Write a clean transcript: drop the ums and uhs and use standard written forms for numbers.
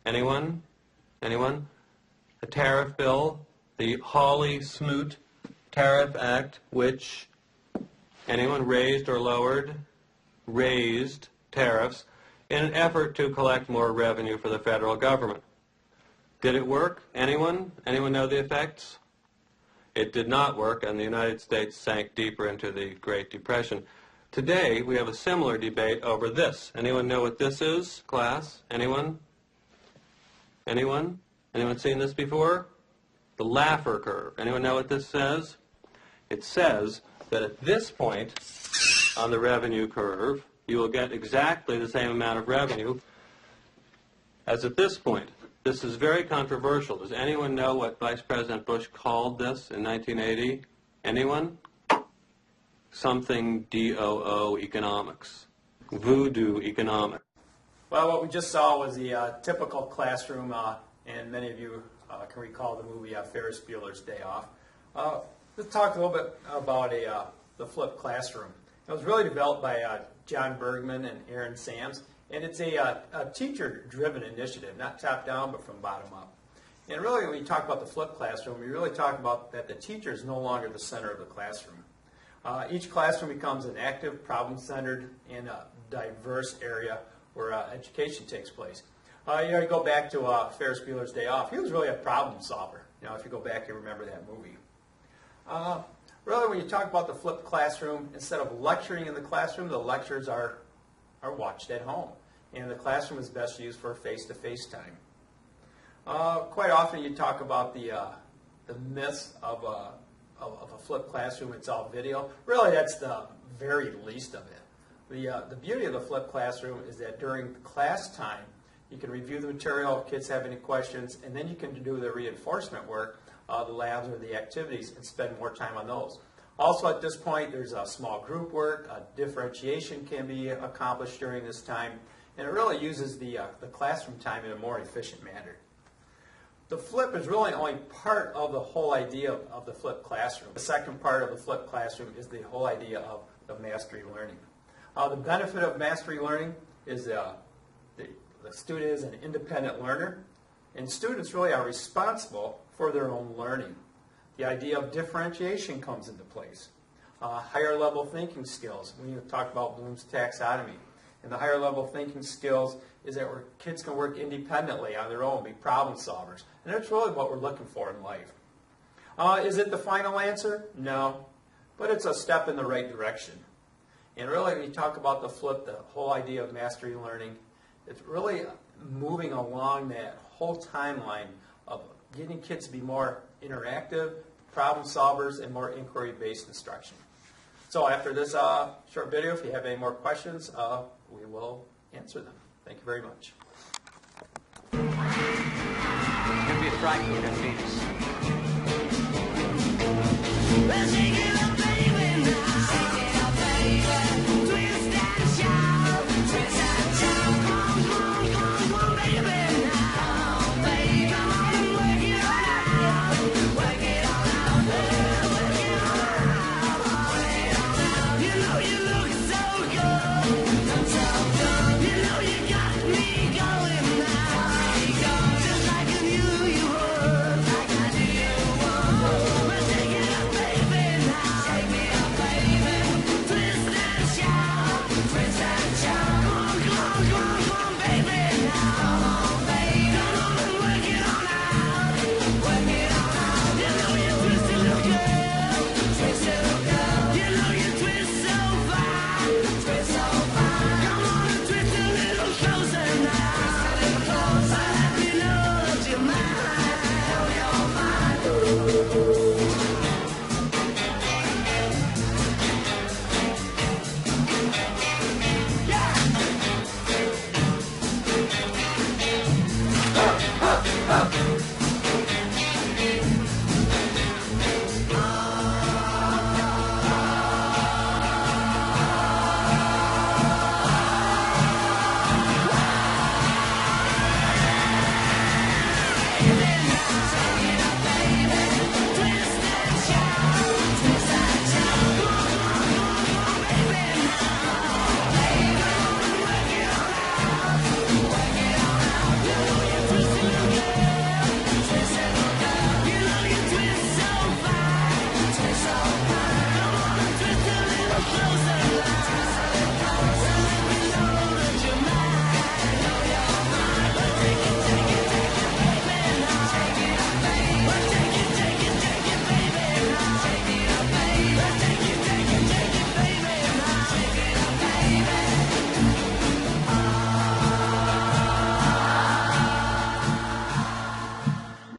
Anyone? Anyone? A tariff bill, the Hawley-Smoot Tariff Act, which anyone raised or lowered? Raised tariffs in an effort to collect more revenue for the federal government. Did it work? Anyone? Anyone know the effects? It did not work, and the United States sank deeper into the Great Depression. Today, we have a similar debate over this. Anyone know what this is, class? Anyone? Anyone? Anyone seen this before? The Laffer curve. Anyone know what this says? It says that at this point on the revenue curve, you will get exactly the same amount of revenue as at this point. This is very controversial. Does anyone know what Vice President Bush called this in 1980? Anyone? Something DOO economics. Voodoo economics. Well, what we just saw was the typical classroom, and many of you can recall the movie Ferris Bueller's Day Off. Let's talk a little bit about the flipped classroom. It was really developed by John Bergman and Aaron Sams, and it's a teacher-driven initiative, not top-down, but from bottom up. And really, when you talk about the flipped classroom, you really talk about that the teacher is no longer the center of the classroom. Each classroom becomes an active, problem-centered, and diverse area where education takes place. You go back to Ferris Bueller's Day Off. He was really a problem solver. If you go back and remember that movie. Really, when you talk about the flipped classroom, instead of lecturing in the classroom, the lectures are watched at home, and the classroom is best used for face-to-face time. Quite often, you talk about the myths of a flipped classroom. It's all video. Really, that's the very least of it. The beauty of the flipped classroom is that during class time, you can review the material if kids have any questions, and then you can do the reinforcement work, the labs or the activities, and spend more time on those. Also at this point, there's a small group work, differentiation can be accomplished during this time, and it really uses the classroom time in a more efficient manner. The flip is really only part of the whole idea of the flipped classroom. The second part of the flipped classroom is the whole idea of the mastery learning. The benefit of mastery learning is the student is an independent learner, and students really are responsible for their own learning. The idea of differentiation comes into place. Higher level thinking skills, when you talk about Bloom's taxonomy. And the higher level thinking skills is that where kids can work independently on their own, be problem solvers. And that's really what we're looking for in life. Is it the final answer? No. But it's a step in the right direction. And really, when you talk about the flip, the whole idea of mastery learning, it's really moving along that whole timeline of getting kids to be more interactive, problem solvers, and more inquiry-based instruction. So after this short video, if you have any more questions, we will answer them. Thank you very much. It's going to be a strike for the Phoenix.